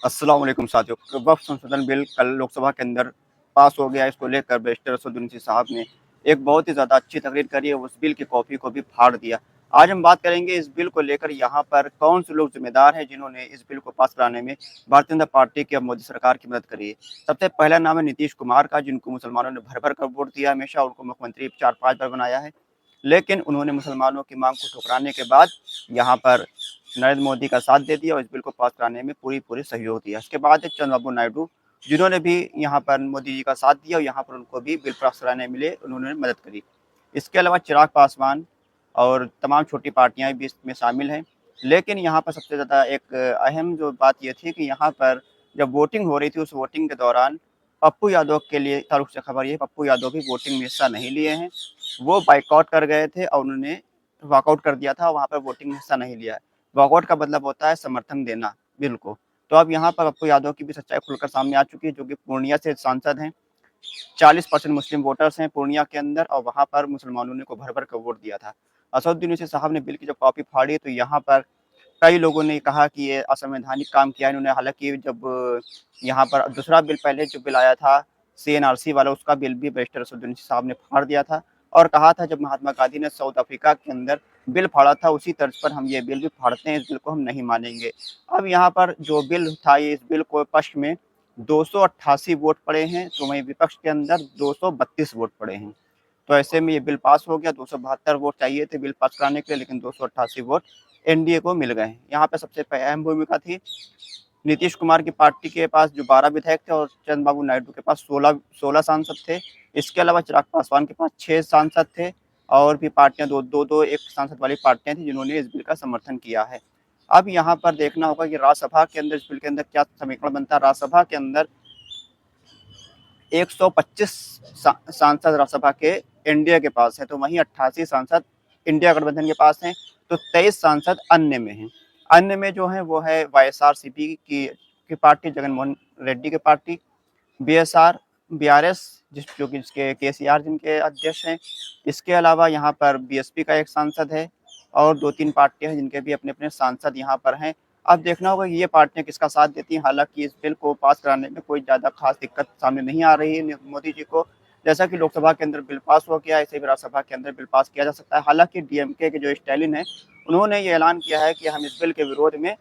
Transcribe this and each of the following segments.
अस्सलाम वालेकुम साथियों। वक्फ संशोधन बिल कल लोकसभा के अंदर पास हो गया। इसको लेकर बैरिस्टर असदुद्दीन ओवैसी साहब ने एक बहुत ही ज़्यादा अच्छी तकरीर करी है। उस बिल की कॉपी को भी फाड़ दिया। आज हम बात करेंगे इस बिल को लेकर यहाँ पर कौन से लोग जिम्मेदार हैं जिन्होंने इस बिल को पास कराने में भारतीय जनता पार्टी की और मोदी सरकार की मदद करी है। सबसे पहला नाम है नीतीश कुमार का, जिनको मुसलमानों ने भर भर कर वोट दिया। हमेशा उनको मुख्यमंत्री 4-5 बार बनाया है, लेकिन उन्होंने मुसलमानों की मांग को ठुकराने के बाद यहाँ पर नरेंद्र मोदी का साथ दे दिया और इस बिल को पास कराने में पूरी पूरी सहयोग दिया। इसके बाद है चंद्रबाबू नायडू, जिन्होंने भी यहाँ पर मोदी जी का साथ दिया और यहाँ पर उनको भी बिल पास कराने में उन्होंने मदद करी। इसके अलावा चिराग पासवान और तमाम छोटी पार्टियां भी इसमें शामिल हैं। लेकिन यहाँ पर सबसे ज़्यादा एक अहम जो बात ये थी कि यहाँ पर जब वोटिंग हो रही थी, उस वोटिंग के दौरान पप्पू यादव के लिए तारुफ से खबर ये, पप्पू यादव भी वोटिंग में हिस्सा नहीं लिए हैं। वो बाइकआउट कर गए थे और उन्होंने वॉकआउट कर दिया था, वहाँ पर वोटिंग में हिस्सा नहीं लिया है। वॉकआउट का मतलब होता है समर्थन देना बिल को। तो अब यहाँ पर पप्पू यादव की भी सच्चाई खुलकर सामने आ चुकी है, जो कि पूर्णिया से सांसद हैं। 40% मुस्लिम वोटर्स हैं पूर्णिया के अंदर और वहाँ पर मुसलमानों ने को भर भर कर वोट दिया था। असदुद्दीन ओवैसी साहब ने बिल की जब कॉपी फाड़ी तो यहाँ पर कई लोगों ने कहा कि ये असंवैधानिक काम किया इन्होंने। हालांकि जब यहाँ पर दूसरा बिल, पहले जो बिल आया था सीएनआरसी वाला, उसका बिल भी बैरिस्टर असदुद्दीन ओवैसी साहब ने फाड़ दिया था और कहा था जब महात्मा गांधी ने साउथ अफ्रीका के अंदर बिल फाड़ा था, उसी तर्ज पर हम ये बिल भी फाड़ते हैं, इस बिल को हम नहीं मानेंगे। अब यहाँ पर जो बिल था, ये इस बिल को पक्ष में 288 वोट पड़े हैं, तो वहीं विपक्ष के अंदर 232 वोट पड़े हैं। तो ऐसे में ये बिल पास हो गया। 272 वोट चाहिए थे बिल पास कराने के लिए, लेकिन 288 वोट एनडीए को मिल गए हैं। यहाँ पे सबसे अहम भूमिका थी नीतीश कुमार की पार्टी के पास, जो 12 विधायक थे, और चंद्रबाबू नायडू के पास 16 सांसद थे। इसके अलावा चिराग पासवान के पास 6 सांसद थे और भी पार्टियां दो एक सांसद वाली पार्टियां थी जिन्होंने इस बिल का समर्थन किया है। अब यहाँ पर देखना होगा कि राज्यसभा के अंदर इस बिल के अंदर क्या समीकरण बनता है। राज्यसभा के अंदर 125 सांसद राज्यसभा के एनडीए के पास है, तो वहीं 88 सांसद इंडिया गठबंधन के पास हैं। तो 23 सांसद अन्य में हैं। अन्य में जो है वो है वाईएसआरसीपी की पार्टी, जगनमोहन रेड्डी की पार्टी, बीएसआर, बीआरएस, जो कि जिसके केसीआर जिनके अध्यक्ष हैं। इसके अलावा यहाँ पर बीएसपी का एक सांसद है और 2-3 पार्टियां हैं जिनके भी अपने अपने सांसद यहाँ पर हैं। अब देखना होगा कि ये पार्टियां किसका साथ देती हैं। हालांकि इस बिल को पास कराने में कोई ज़्यादा खास दिक्कत सामने नहीं आ रही है मोदी जी को। जैसा कि लोकसभा के अंदर बिल पास हो गया, ऐसे भी राज्यसभा के अंदर बिल पास किया जा सकता है। हालांकि डीएमके के जो स्टैलिन है, उन्होंने ये ऐलान किया है कि हम इस बिल के विरोध में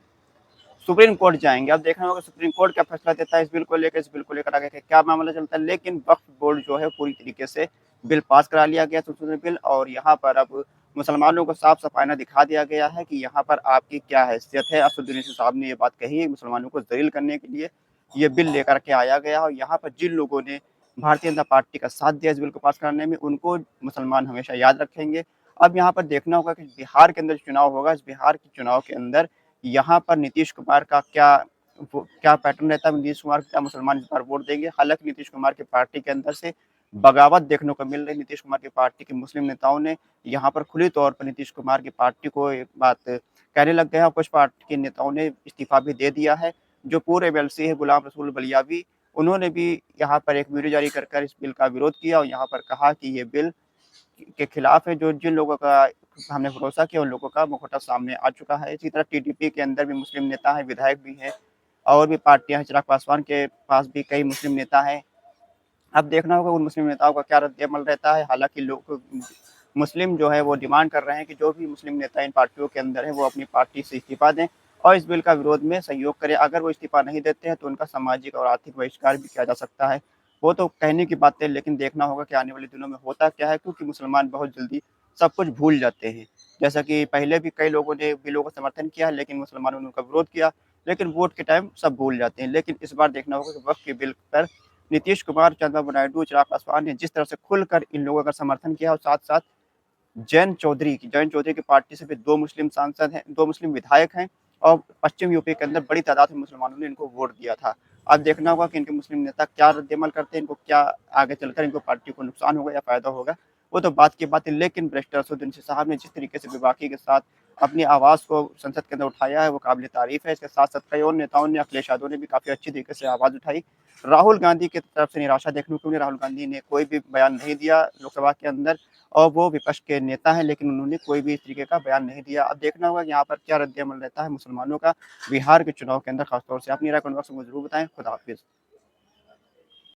सुप्रीम कोर्ट जाएंगे। अब देखना होगा सुप्रीम कोर्ट क्या फैसला देता है इस बिल को लेकर। इस बिल को लेकर आगे क्या मामला चलता है, लेकिन वक्फ बोर्ड जो है पूरी तरीके से बिल पास करा लिया गया, संशोधन बिल। और यहाँ पर अब मुसलमानों को साफ सफाई दिखा दिया गया है कि यहाँ पर आपकी क्या हैसियत है। असदुद्दीन ओवैसी साहब ने ये बात कही है, मुसलमानों को जलील करने के लिए ये बिल लेकर के आया गया। और यहाँ पर जिन लोगों ने भारतीय जनता पार्टी का साथ दिया इस बिल को पास कराने में, उनको मुसलमान हमेशा याद रखेंगे। अब यहाँ पर देखना होगा कि बिहार के अंदर चुनाव होगा, इस बिहार के चुनाव के अंदर यहाँ पर नीतीश कुमार का क्या पैटर्न रहता है, नीतीश कुमार क्या मुसलमान इस बार वोट देंगे। हालांकि नीतीश कुमार की पार्टी के अंदर से बगावत देखने को मिल रही। नीतीश कुमार की पार्टी के मुस्लिम नेताओं ने यहाँ पर खुली तौर पर नीतीश कुमार की पार्टी को एक बात कहने लग गए हैं और कुछ पार्टी के नेताओं ने इस्तीफा भी दे दिया है। जो पूर्व एमएलसी है गुलाम रसूल बलियावी, उन्होंने भी यहाँ पर एक वीडियो जारी कर इस बिल का विरोध किया और यहाँ पर कहा कि ये बिल के खिलाफ है। जो जिन लोगों का हमने भरोसा किया उन लोगों का मुखौटा सामने आ चुका है। इसी तरह टीडीपी के अंदर भी मुस्लिम नेता हैं, विधायक भी हैं और भी पार्टियां हैं। चिराग पासवान के पास भी कई मुस्लिम नेता हैं। अब देखना होगा उन मुस्लिम नेताओं का क्या रद्द-ए-अमल रहता है। हालांकि लोग मुस्लिम जो है वो डिमांड कर रहे हैं कि जो भी मुस्लिम नेता इन पार्टियों के अंदर है वो अपनी पार्टी से इस्तीफा दें और इस बिल का विरोध में सहयोग करें। अगर वो इस्तीफा नहीं देते हैं तो उनका सामाजिक और आर्थिक बहिष्कार भी किया जा सकता है। वो तो कहने की बात है, लेकिन देखना होगा कि आने वाले दिनों में होता क्या है, क्योंकि मुसलमान बहुत जल्दी सब कुछ भूल जाते हैं। जैसा कि पहले भी कई लोगों ने बिलों का समर्थन किया, लेकिन मुसलमानों ने उनका विरोध किया, लेकिन वोट के टाइम सब भूल जाते हैं। लेकिन इस बार देखना होगा कि वक्फ के बिल पर नीतीश कुमार, चंद्रबाबू नायडू, चिराग पासवान ने जिस तरह से खुलकर इन लोगों का समर्थन किया और साथ-साथ जैन चौधरी की पार्टी से भी 2 मुस्लिम सांसद हैं, 2 मुस्लिम विधायक हैं और पश्चिम यूपी के अंदर बड़ी तादाद में मुसलमानों ने इनको वोट दिया था। अब देखना होगा कि इनके मुस्लिम नेता क्या रद्द-ए-अमल करते हैं, इनको क्या आगे चलकर इनको पार्टी को नुकसान होगा या फ़ायदा होगा, वो तो बात की बात है। लेकिन बैरिस्टर असदुद्दीन ओवैसी साहब ने जिस तरीके से बेबाकी के साथ अपनी आवाज़ को संसद के अंदर उठाया है, वो काबिल तारीफ़ है। इसके साथ-साथ कई और नेताओं ने, अखिलेश यादव ने भी काफ़ी अच्छी तरीके से आवाज़ उठाई। राहुल गांधी की तरफ से निराशा देखने को मिली। राहुल गांधी ने कोई भी बयान नहीं दिया लोकसभा के अंदर और वो विपक्ष के नेता हैं, लेकिन उन्होंने कोई भी इस तरीके का बयान नहीं दिया। अब देखना होगा कि यहाँ पर क्या रद्द-ए-अमल रहता है मुसलमानों का बिहार के चुनाव के अंदर ख़ास तौर से। अपनी राय कमेंट बॉक्स में मुझे ज़रूर बताएँ। खुदा हाफ़िज़।